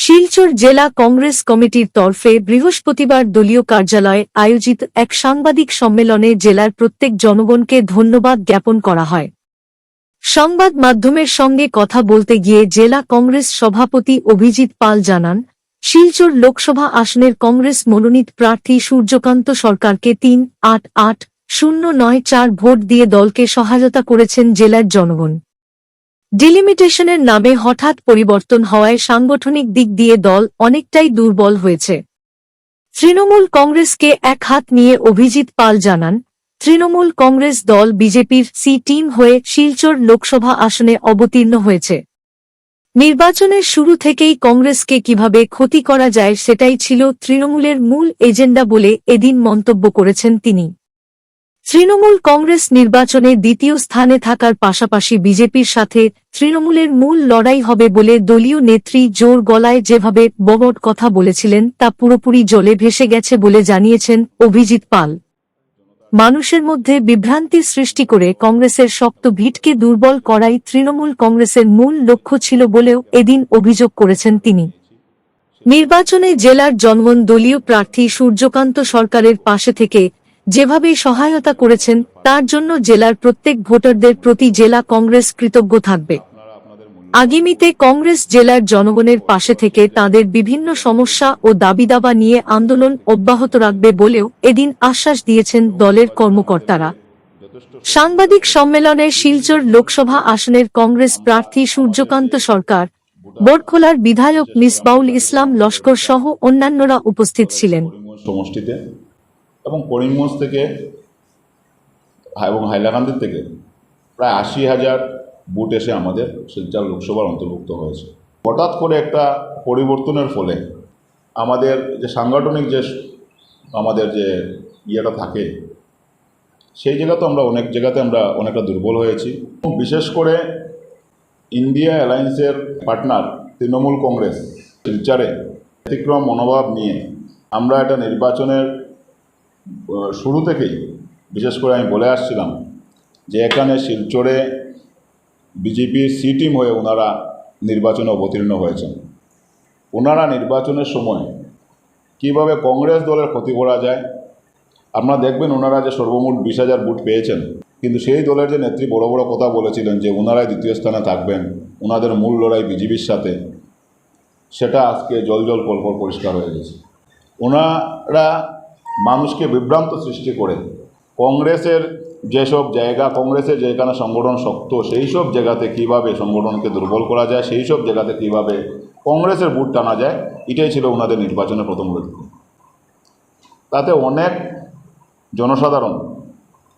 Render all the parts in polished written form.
শিলচর জেলা কংগ্রেস কমিটির তরফে বৃহস্পতিবার দলীয় কার্যালয়ে আয়োজিত এক সাংবাদিক সম্মেলনে জেলার প্রত্যেক জনগণকে ধন্যবাদ জ্ঞাপন করা হয়। সংবাদ মাধ্যমের সঙ্গে কথা বলতে গিয়ে জেলা কংগ্রেস সভাপতি অভিজিৎ পাল জানান, শিলচর লোকসভা আসনের কংগ্রেস মনোনীত প্রার্থী সূর্যকান্ত সরকারকে ৩-৮-৮-০৯-৪ ভোট দিয়ে দলকে সহায়তা করেছেন জেলার জনগণ। ডিলিমিটেশনের নামে হঠাৎ পরিবর্তন হওয়ায় সাংগঠনিক দিক দিয়ে দল অনেকটাই দুর্বল হয়েছে। তৃণমূল কংগ্রেসকে এক হাত নিয়ে অভিজিৎ পাল জানান, তৃণমূল কংগ্রেস দল বিজেপির সি টিম হয়ে শিলচর লোকসভা আসনে অবতীর্ণ হয়েছে। নির্বাচনের শুরু থেকেই কংগ্রেসকে কিভাবে ক্ষতি করা যায় সেটাই ছিল তৃণমূলের মূল এজেন্ডা বলে এদিন মন্তব্য করেছেন তিনি। তৃণমূল কংগ্রেস নির্বাচনে দ্বিতীয় স্থানে থাকার পাশাপাশি বিজেপির সাথে তৃণমূলের মূল লড়াই হবে বলে দলীয় নেত্রী জোর গলায় যেভাবে বড় কথা বলেছিলেন তা পুরোপুরি জলে ভেসে গেছে বলে জানিয়েছেন অভিজিৎ পাল। মানুষের মধ্যে বিভ্রান্তি সৃষ্টি করে কংগ্রেসের শক্ত ভিতকে দুর্বল করাই তৃণমূল কংগ্রেসের মূল লক্ষ্য ছিল বলেও এদিন অভিযোগ করেছেন তিনি। নির্বাচনে জেলার জনগণ দলীয় প্রার্থী সূর্যকান্ত সরকারের পাশে থেকে যেভাবে সহায়তা করেছেন তার জন্য জেলার প্রত্যেক ভোটারদের প্রতি জেলা কংগ্রেস কৃতজ্ঞ থাকবে। আগামীতে কংগ্রেস জেলার জনগণের পাশে থেকে তাদের বিভিন্ন সমস্যা ও দাবিদাবা নিয়ে আন্দোলন অব্যাহত রাখবে বলেও এদিন আশ্বাস দিয়েছেন দলের কর্মকর্তারা। সাংবাদিক সম্মেলনে শিলচর লোকসভা আসনের কংগ্রেস প্রার্থী সূর্যকান্ত সরকার, বটখোলার বিধায়ক মিসবাউল ইসলাম লস্কর সহ অন্যান্যরা উপস্থিত ছিলেন। এবং করিমগঞ্জ থেকে এবং হাইলাকান্দি থেকে প্রায় ৮০,০০০ বুথ এসে আমাদের শিলচর লোকসভার অন্তর্ভুক্ত হয়েছে। হঠাৎ করে একটা পরিবর্তনের ফলে আমাদের যে সাংগঠনিক যে আমাদের যে ইয়েটা থাকে সেই জায়গাতে আমরা অনেক জায়গাতে আমরা অনেকটা দুর্বল হয়েছি। বিশেষ করে ইন্ডিয়া অ্যালায়েন্সের পার্টনার তৃণমূল কংগ্রেস শিলচরে ব্যতিক্রম মনোভাব নিয়ে আমরা একটা নির্বাচনের শুরু থেকেই বিশেষ করে আমি বলে আসছিলাম যে এখানে শিলচরে বিজেপির সি টিম হয়ে ওনারা নির্বাচনে অবতীর্ণ হয়েছেন। ওনারা নির্বাচনের সময় কিভাবে কংগ্রেস দলের ক্ষতি করা যায়, আপনারা দেখবেন ওনারা যে সর্বমোট ২০,০০০ ভোট পেয়েছেন, কিন্তু সেই দলের যে নেত্রী বড় বড় কথা বলেছিলেন যে ওনারাই দ্বিতীয় স্থানে থাকবেন, ওনাদের মূল লড়াই বিজেপির সাথে, সেটা আজকে জল কলকল পরিষ্কার হয়ে গেছে। ওনারা মানুষকে বিভ্রান্ত সৃষ্টি করে কংগ্রেসের যেসব জায়গা, কংগ্রেসের যেখানে সংগঠন শক্ত সেই সব জায়গাতে কীভাবে সংগঠনকে দুর্বল করা যায়, সেই সব জায়গাতে কীভাবে কংগ্রেসের ভোট টানা যায়, এটাই ছিল ওনাদের নির্বাচনের প্রথম লক্ষ্য। তাতে অনেক জনসাধারণ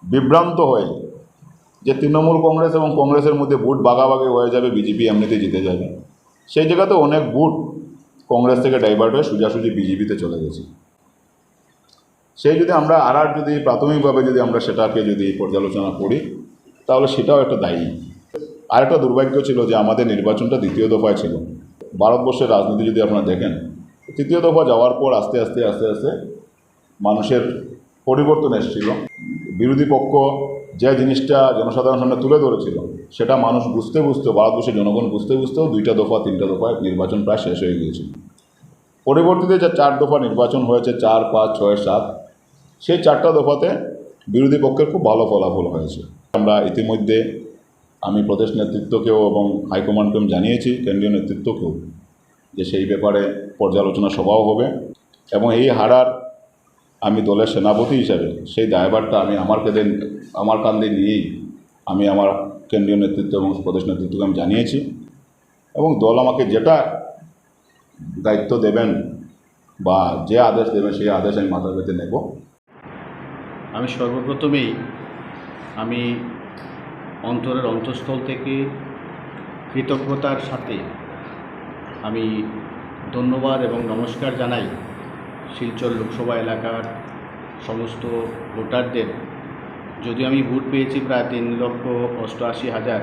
বিভ্রান্ত হয়ে যে তৃণমূল কংগ্রেস এবং কংগ্রেসের মধ্যে ভোট ভাগাভাগি হয়ে যাবে, বিজেপি এমনিতে জিতে যাবে, সেই জায়গাতে অনেক ভোট কংগ্রেস থেকে ডাইভার্ট হয়ে সোজাসুজি বিজেপিতে চলে গেছে। সেই যদি আমরা যদি প্রাথমিকভাবে যদি আমরা সেটাকে যদি পর্যালোচনা করি তাহলে সেটাও একটা দায়ী। আরেকটা দুর্ভাগ্য ছিল যে আমাদের নির্বাচনটা দ্বিতীয় দফায় ছিল। ভারতবর্ষের রাজনীতি যদি আপনারা দেখেন, তৃতীয় দফা যাওয়ার পর আস্তে আস্তে মানুষের পরিবর্তন এসেছিল। বিরোধী পক্ষ যে জিনিসটা জনসাধারণের সামনে তুলে ধরেছিল সেটা মানুষ বুঝতে ভারতবর্ষের জনগণ বুঝতেও 2টা দফা 3টা দফায় নির্বাচন প্রায় শেষ হয়ে গিয়েছিল। পরবর্তীতে যে 4 দফা নির্বাচন হয়েছে, 4, 5, 6, 7, সেই 4টা দফাতে বিরোধী পক্ষের খুব ভালো ফলাফল হয়েছে। আমরা ইতিমধ্যে আমি প্রদেশ নেতৃত্বকেও এবং হাইকমান্ডকেও জানিয়েছি, কেন্দ্রীয় নেতৃত্বকেও, যে সেই ব্যাপারে পর্যালোচনা সভাও হবে এবং এই হারার আমি দলের সেনাপতি হিসাবে সেই দায়ভারটা আমি আমার কাঁধে নিয়েই আমি আমার কেন্দ্রীয় নেতৃত্ব এবং প্রদেশ নেতৃত্বকে আমি জানিয়েছি এবং দল আমাকে যেটা দায়িত্ব দেবেন বা যে আদেশ দেবেন সেই আদেশ আমি মাথা পেতে নেব। আমি সর্বপ্রথমেই আমি অন্তরের অন্তঃস্থল থেকে কৃতজ্ঞতার সাথে আমি ধন্যবাদ এবং নমস্কার জানাই শিলচর লোকসভা এলাকার সমস্ত ভোটারদের। যদিও আমি ভোট পেয়েছি প্রায় 3,88,000,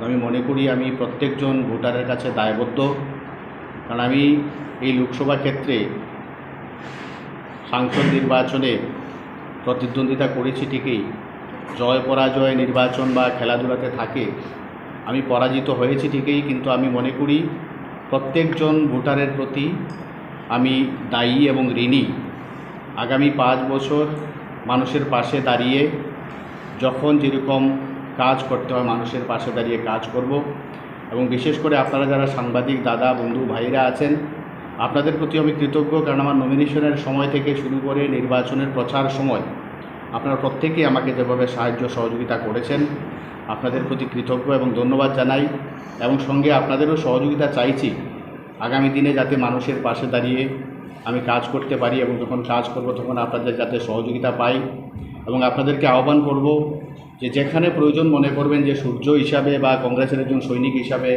আমি মনে করি আমি প্রত্যেকজন ভোটারের কাছে দায়বদ্ধ, কারণ আমি এই লোকসভা ক্ষেত্রে সাংসদ নির্বাচনে প্রতিদ্বন্দ্বিতা করেছি ঠিকই, জয় পরাজয় নির্বাচন বা খেলাধুলাতে থাকে, আমি পরাজিত হয়েছি ঠিকই, কিন্তু আমি মনে করি প্রত্যেকজন ভোটারের প্রতি আমি দায়ী এবং ঋণী। আগামী 5 বছর মানুষের পাশে দাঁড়িয়ে যখন যেরকম কাজ করতে হয় মানুষের পাশে দাঁড়িয়ে কাজ করব। এবং বিশেষ করে আপনারা যারা সাংবাদিক দাদা বন্ধু ভাইরা আছেন, আপনাদের প্রতি আমি কৃতজ্ঞ, কারণ আমার নমিনেশনের সময় থেকে শুরু করে নির্বাচনের প্রচার সময় আপনারা প্রত্যেকেই আমাকে যেভাবে সাহায্য সহযোগিতা করেছেন, আপনাদের প্রতি কৃতজ্ঞ এবং ধন্যবাদ জানাই। এবং সঙ্গে আপনাদেরও সহযোগিতা চাইছি আগামী দিনে, যাতে মানুষের পাশে দাঁড়িয়ে আমি কাজ করতে পারি এবং যখন কাজ করব তখন আপনাদের যাতে সহযোগিতা পাই। এবং আপনাদেরকে আহ্বান করব যে যেখানে প্রয়োজন মনে করবেন যে সূর্য হিসাবে বা কংগ্রেসের একজন সৈনিক হিসাবে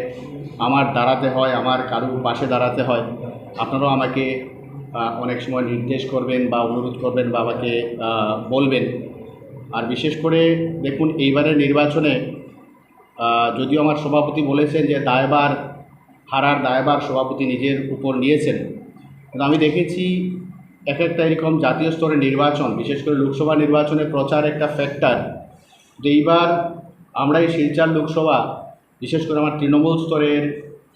আমার দাঁড়াতে হয়, আমার কারুর পাশে দাঁড়াতে হয়, আপনারাও আমাকে অনেক সময় নির্দেশ করবেন বা অনুরোধ করবেন বা আমাকে বলবেন। আর বিশেষ করে দেখুন, এইবারের নির্বাচনে যদিও আমার সভাপতি বলেছেন যে হারার দায়ভার সভাপতি নিজের উপর নিয়েছেন, কিন্তু আমি দেখেছি এক একটা এরকম জাতীয় স্তরের নির্বাচন, বিশেষ করে লোকসভা নির্বাচনে প্রচার একটা ফ্যাক্টর। যে এইবার আমরা এই শিলচর লোকসভা, বিশেষ করে আমার তৃণমূল স্তরের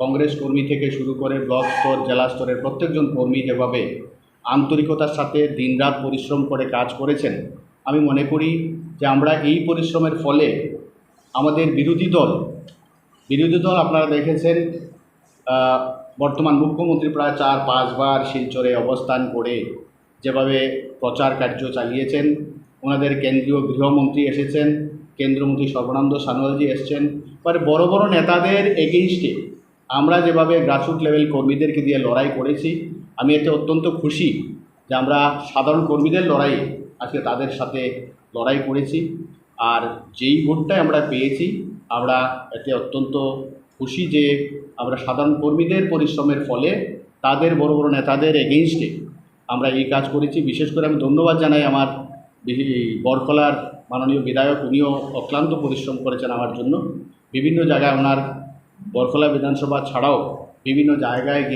কংগ্রেস কর্মী থেকে শুরু করে ব্লক স্তর জেলা স্তরের প্রত্যেকজন কর্মী যেভাবে আন্তরিকতার সাথে দিনরাত পরিশ্রম করে কাজ করেছেন, আমি মনে করি যে আমরা এই পরিশ্রমের ফলে আমাদের বিরোধী দল আপনারা দেখেছেন, বর্তমান মুখ্যমন্ত্রী প্রায় 4-5 বার শিলচরে অবস্থান করে যেভাবে প্রচার কার্য চালিয়েছেন। ওনাদের কেন্দ্রীয় গৃহমন্ত্রী এসেছেন, কেন্দ্রমন্ত্রী সর্বানন্দ সোনোয়ালজি এসেছেন। মানে বড় বড় নেতাদের এগেইনস্টে আমরা যেভাবে গ্রাসরুট লেভেল কর্মীদেরকে দিয়ে লড়াই করেছি, আমি এতে অত্যন্ত খুশি যে আমরা সাধারণ কর্মীদের লড়াইয়ে আজকে তাদের সাথে লড়াই করেছি। আর যেই ভোটটাই আমরা পেয়েছি, আমরা এতে অত্যন্ত খুশি যে আমরা সাধারণ কর্মীদের পরিশ্রমের ফলে তাদের বড় বড় নেতাদের এগেইনস্টে আমরা এই কাজ করেছি। বিশেষ করে আমি ধন্যবাদ জানাই আমার বরকলার মাননীয় বিধায়ক, উনিও অক্লান্ত পরিশ্রম করেছেন আমার জন্য। বিভিন্ন জায়গায় ওনার বরকলা বিধানসভা ছাড়াও বিভিন্ন জায়গায় গিয়ে